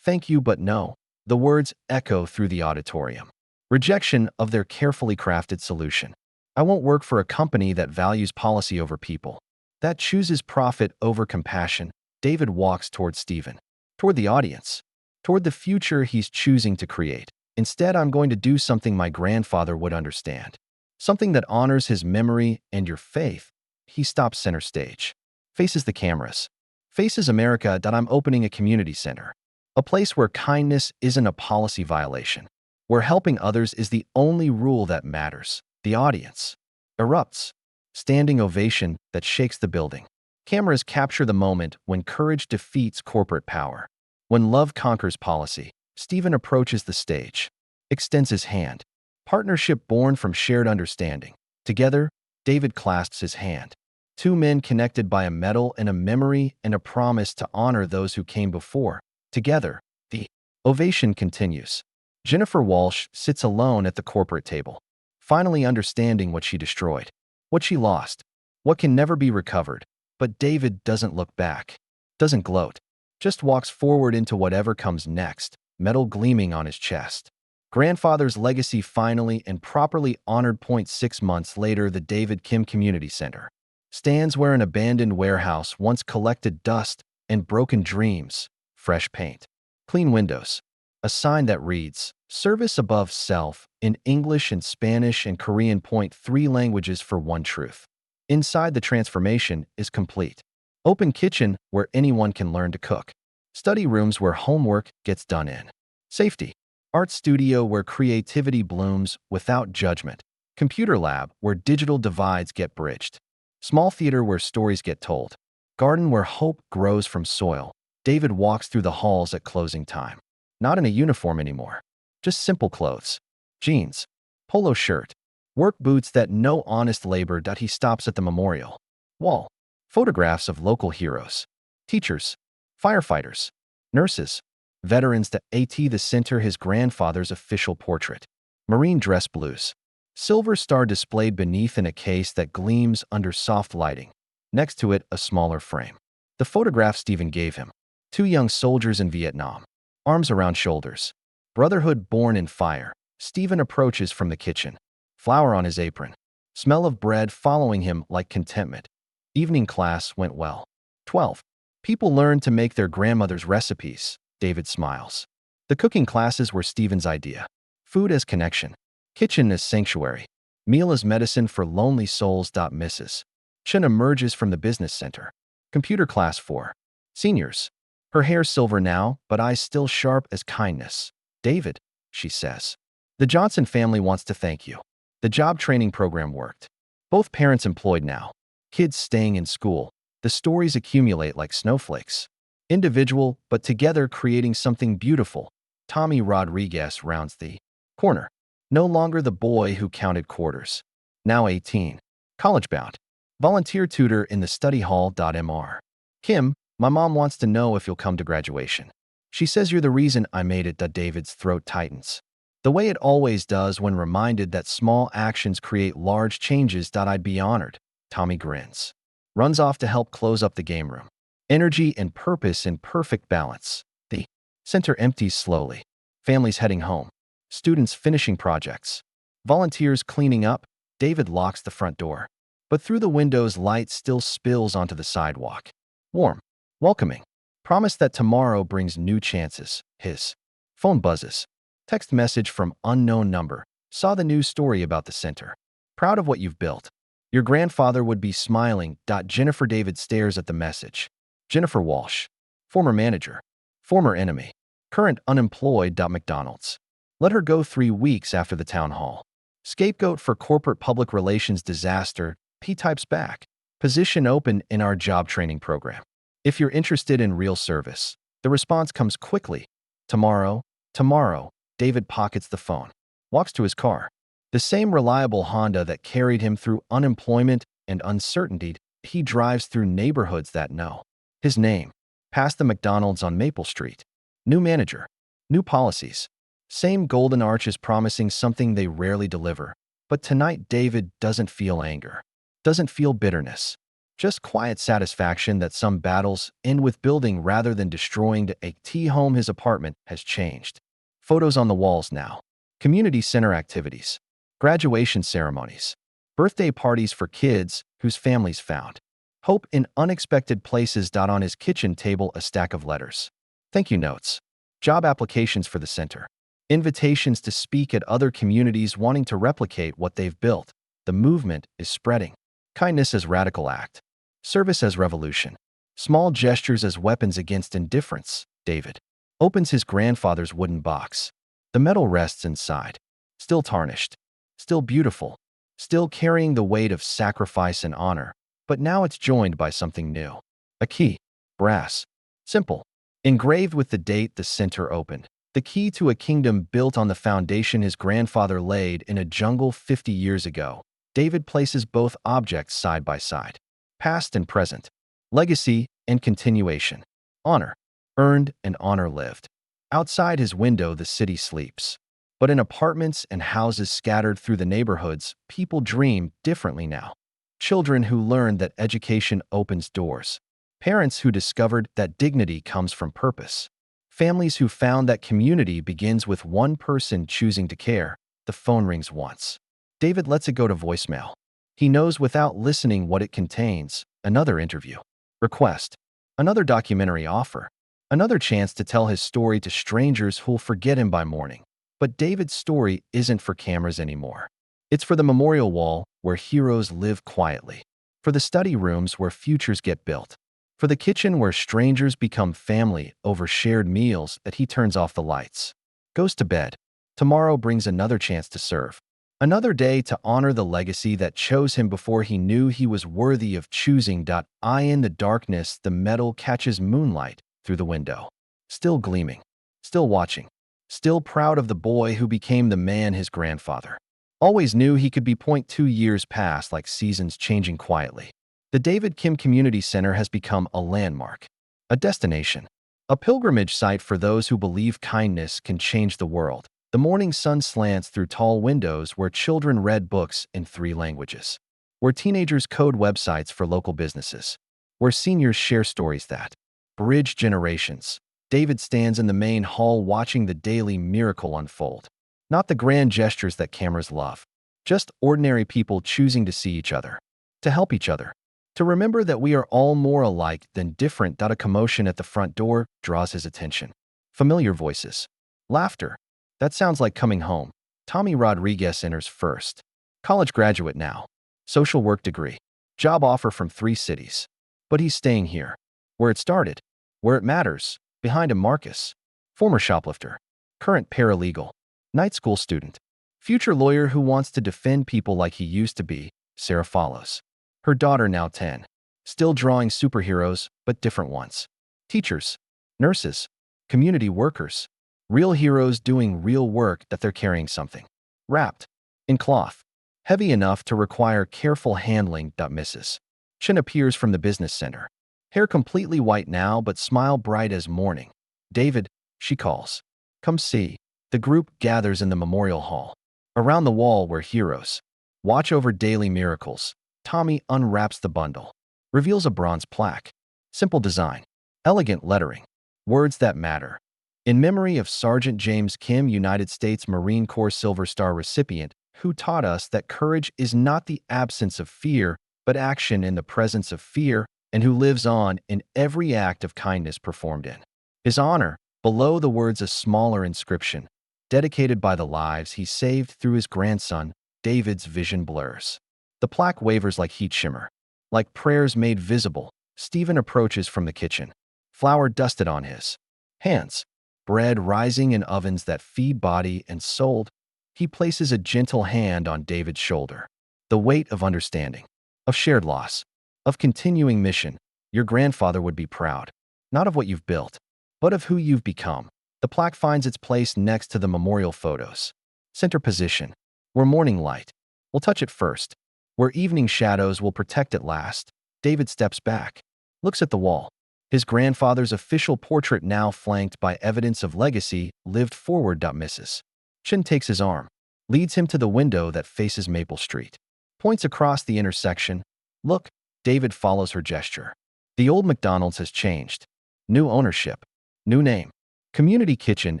A: Thank you, but no. The words echo through the auditorium. Rejection of their carefully crafted solution. I won't work for a company that values policy over people, that chooses profit over compassion. David walks toward Stephen, toward the audience, toward the future he's choosing to create. Instead, I'm going to do something my grandfather would understand, something that honors his memory and your faith. He stops center stage, faces the cameras, faces America. I'm opening a community center, a place where kindness isn't a policy violation, where helping others is the only rule that matters. The audience erupts, standing ovation that shakes the building. Cameras capture the moment when courage defeats corporate power, when love conquers policy. Stephen approaches the stage, extends his hand. Partnership born from shared understanding. Together, David clasps his hand. Two men connected by a medal and a memory and a promise to honor those who came before. Together, the ovation continues. Jennifer Walsh sits alone at the corporate table, finally understanding what she destroyed, what she lost, what can never be recovered. But David doesn't look back, doesn't gloat, just walks forward into whatever comes next, metal gleaming on his chest. Grandfather's legacy finally and properly honored. 6 months later, the David Kim Community Center stands where an abandoned warehouse once collected dust and broken dreams. Fresh paint, clean windows, a sign that reads, Service above self, in English and Spanish and Korean. 3 languages for one truth. Inside, the transformation is complete. Open kitchen where anyone can learn to cook. Study rooms where homework gets done in safety. Art studio where creativity blooms without judgment. Computer lab where digital divides get bridged. Small theater where stories get told. Garden where hope grows from soil. David walks through the halls at closing time. Not in a uniform anymore. Just simple clothes. Jeans. Polo shirt. Work boots that no honest labor. He stops at the memorial wall. Photographs of local heroes. Teachers. Firefighters. Nurses. Veterans. The center, his grandfather's official portrait. Marine dress blues. Silver star displayed beneath in a case that gleams under soft lighting. Next to it, a smaller frame. The photograph Stephen gave him. 2 young soldiers in Vietnam. Arms around shoulders. Brotherhood born in fire. Stephen approaches from the kitchen. Flour on his apron. Smell of bread following him like contentment. Evening class went well. 12. People learned to make their grandmother's recipes. David smiles. The cooking classes were Stephen's idea. Food as connection. Kitchen as sanctuary. Meal as medicine for lonely souls. Mrs. Chen emerges from the business center. Computer class 4. Seniors. Her hair silver now, but eyes still sharp as kindness. David, she says. The Johnson family wants to thank you. The job training program worked. Both parents employed now. Kids staying in school. The stories accumulate like snowflakes. Individual, but together creating something beautiful. Tommy Rodriguez rounds the corner. No longer the boy who counted quarters. Now 18. College-bound. Volunteer tutor in the study hall. Mr. Kim, my mom wants to know if you'll come to graduation. She says you're the reason I made it. David's throat tightens. The way it always does when reminded that small actions create large changes. I'd be honored. Tommy grins. Runs off to help close up the game room. Energy and purpose in perfect balance. The center empties slowly. Families heading home. Students finishing projects. Volunteers cleaning up. David locks the front door. But through the windows, light still spills onto the sidewalk. Warm. Welcoming. Promise that tomorrow brings new chances. His phone buzzes. Text message from unknown number. Saw the news story about the center. Proud of what you've built. Your grandfather would be smiling. Jennifer. David stares at the message. Jennifer Walsh. Former manager. Former enemy. Current unemployed. McDonald's. Let her go 3 weeks after the town hall. Scapegoat for corporate public relations disaster. He types back. Position open in our job training program. If you're interested in real service. The response comes quickly. Tomorrow. Tomorrow. David pockets the phone. Walks to his car. The same reliable Honda that carried him through unemployment and uncertainty. He drives through neighborhoods that know his name. Past the McDonald's on Maple Street. New manager. New policies. Same golden arches promising something they rarely deliver. But tonight David doesn't feel anger. Doesn't feel bitterness. Just quiet satisfaction that some battles end with building rather than destroying. A home. His apartment has changed. Photos on the walls now. Community center activities. Graduation ceremonies. Birthday parties for kids whose families found hope in unexpected places. On his kitchen table, a stack of letters. Thank you notes. Job applications for the center. Invitations to speak at other communities wanting to replicate what they've built. The movement is spreading. Kindness as radical act. Service as revolution. Small gestures as weapons against indifference. David opens his grandfather's wooden box. The metal rests inside. Still tarnished. Still beautiful. Still carrying the weight of sacrifice and honor. But now it's joined by something new. A key. Brass. Simple. Engraved with the date the center opened. The key to a kingdom built on the foundation his grandfather laid in a jungle 50 years ago. David places both objects side by side. Past and present. Legacy and continuation. Honor. Earned and honor lived. Outside his window, the city sleeps. But in apartments and houses scattered through the neighborhoods, people dream differently now. Children who learned that education opens doors. Parents who discovered that dignity comes from purpose. Families who found that community begins with one person choosing to care. The phone rings once. David lets it go to voicemail. He knows without listening what it contains. Another interview. Request. Another documentary offer. Another chance to tell his story to strangers who'll forget him by morning. But David's story isn't for cameras anymore. It's for the memorial wall where heroes live quietly. For the study rooms where futures get built. For the kitchen where strangers become family over shared meals that he turns off the lights. Goes to bed. Tomorrow brings another chance to serve. Another day to honor the legacy that chose him before he knew he was worthy of choosing. Eye in the darkness, the metal catches moonlight through the window. Still gleaming. Still watching. Still proud of the boy who became the man his grandfather always knew he could be. 2 years pass like seasons changing quietly. The David Kim Community Center has become a landmark. A destination. A pilgrimage site for those who believe kindness can change the world. The morning sun slants through tall windows where children read books in 3 languages. Where teenagers code websites for local businesses. Where seniors share stories that bridge generations. David stands in the main hall watching the daily miracle unfold. Not the grand gestures that cameras love. Just ordinary people choosing to see each other. To help each other. To remember that we are all more alike than different. A commotion at the front door draws his attention. Familiar voices. Laughter. That sounds like coming home. Tommy Rodriguez enters first. College graduate now. Social work degree. Job offer from 3 cities. But he's staying here. Where it started. Where it matters. Behind him, Marcus. Former shoplifter. Current paralegal. Night school student. Future lawyer who wants to defend people like he used to be. Sarah follows. Her daughter now 10. Still drawing superheroes, but different ones. Teachers. Nurses. Community workers. Real heroes doing real work that they're carrying something. wrapped in cloth, heavy enough to require careful handling. Mrs. Chen appears from the business center, hair completely white now but smile bright as morning. David, she calls. Come see. The group gathers in the memorial hall. Around the wall where heroes watch over daily miracles. Tommy unwraps the bundle, reveals a bronze plaque. Simple design, elegant lettering, words that matter. In memory of Sergeant James Kim, United States Marine Corps Silver Star recipient, who taught us that courage is not the absence of fear, but action in the presence of fear, and who lives on in every act of kindness performed in his honor. Below the words, a smaller inscription, dedicated by the lives he saved through his grandson. David's vision blurs. The plaque wavers like heat shimmer, like prayers made visible. Stephen approaches from the kitchen, flour dusted on his hands, bread rising in ovens that feed body and soul. He places a gentle hand on David's shoulder. The weight of understanding, of shared loss, of continuing mission. Your grandfather would be proud, not of what you've built, but of who you've become. The plaque finds its place next to the memorial photos. Center position, where morning light will touch it first, where evening shadows will protect it last. David steps back, looks at the wall. His grandfather's official portrait now flanked by evidence of legacy lived forward. Mrs. Chen takes his arm, leads him to the window that faces Maple Street, points across the intersection. Look. David follows her gesture. The old McDonald's has changed. New ownership, new name, community kitchen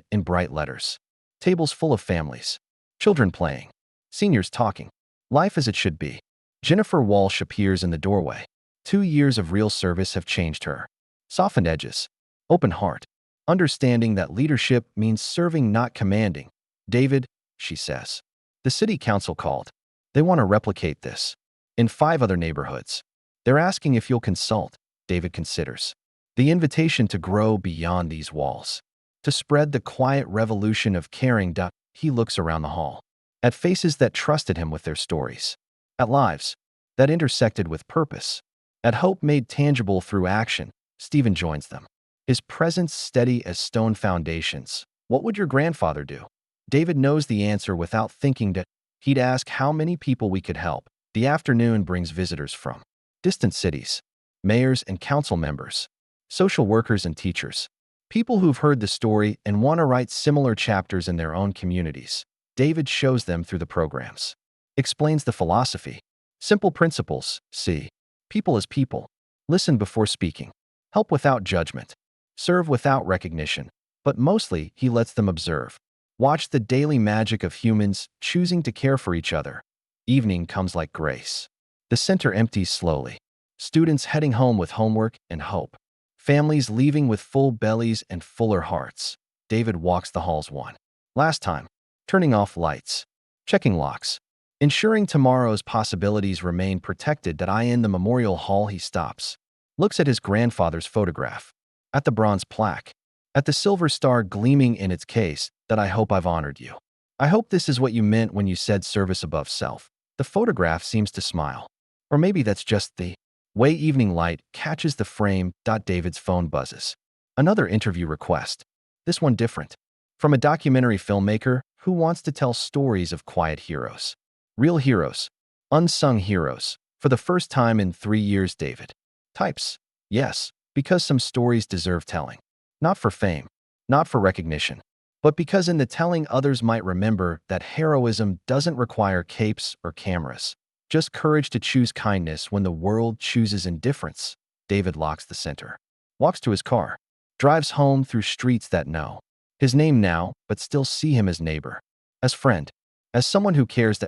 A: in bright letters, tables full of families, children playing, seniors talking, life as it should be. Jennifer Walsh appears in the doorway. 2 years of real service have changed her. Softened edges, open heart, understanding that leadership means serving, not commanding. David, she says. The city council called. They want to replicate this in 5 other neighborhoods. They're asking if you'll consult. David considers the invitation to grow beyond these walls, to spread the quiet revolution of caring. He looks around the hall, at faces that trusted him with their stories, at lives that intersected with purpose, at hope made tangible through action. Stephen joins them, his presence steady as stone foundations. What would your grandfather do? David knows the answer without thinking. He'd ask how many people we could help. The afternoon brings visitors from distant cities, mayors and council members, social workers and teachers, people who've heard the story and want to write similar chapters in their own communities. David shows them through the programs, explains the philosophy, simple principles. See people as people, listen before speaking, help without judgment, serve without recognition, but mostly he lets them observe. Watch the daily magic of humans choosing to care for each other. Evening comes like grace. The center empties slowly. Students heading home with homework and hope. Families leaving with full bellies and fuller hearts. David walks the halls one last time, turning off lights, checking locks, ensuring tomorrow's possibilities remain protected. In the memorial hall, he stops, looks at his grandfather's photograph, at the bronze plaque, at the silver star gleaming in its case. I hope I've honored you. I hope this is what you meant when you said service above self. The photograph seems to smile. Or maybe that's just the way evening light catches the frame. David's phone buzzes. Another interview request. This one different. From a documentary filmmaker who wants to tell stories of quiet heroes. Real heroes. Unsung heroes. For the first time in 3 years, David types. Yes, because some stories deserve telling. Not for fame, not for recognition, but because in the telling others might remember that heroism doesn't require capes or cameras, just courage to choose kindness when the world chooses indifference. David locks the center, walks to his car, drives home through streets that know his name now, but still see him as neighbor, as friend, as someone who cares.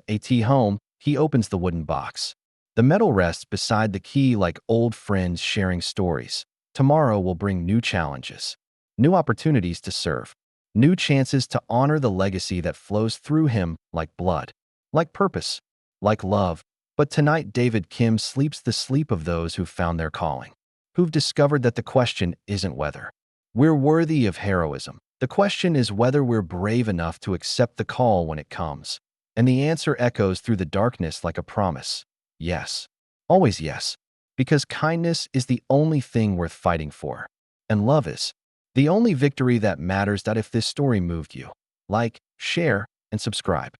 A: Home, he opens the wooden box. The metal rests beside the key like old friends sharing stories. Tomorrow will bring new challenges, new opportunities to serve, new chances to honor the legacy that flows through him like blood, like purpose, like love. But tonight, David Kim sleeps the sleep of those who've found their calling, who've discovered that the question isn't whether we're worthy of heroism. The question is whether we're brave enough to accept the call when it comes. And the answer echoes through the darkness like a promise. Yes. Always yes. Because kindness is the only thing worth fighting for. And love is the only victory that matters. If this story moved you, like, share, and subscribe.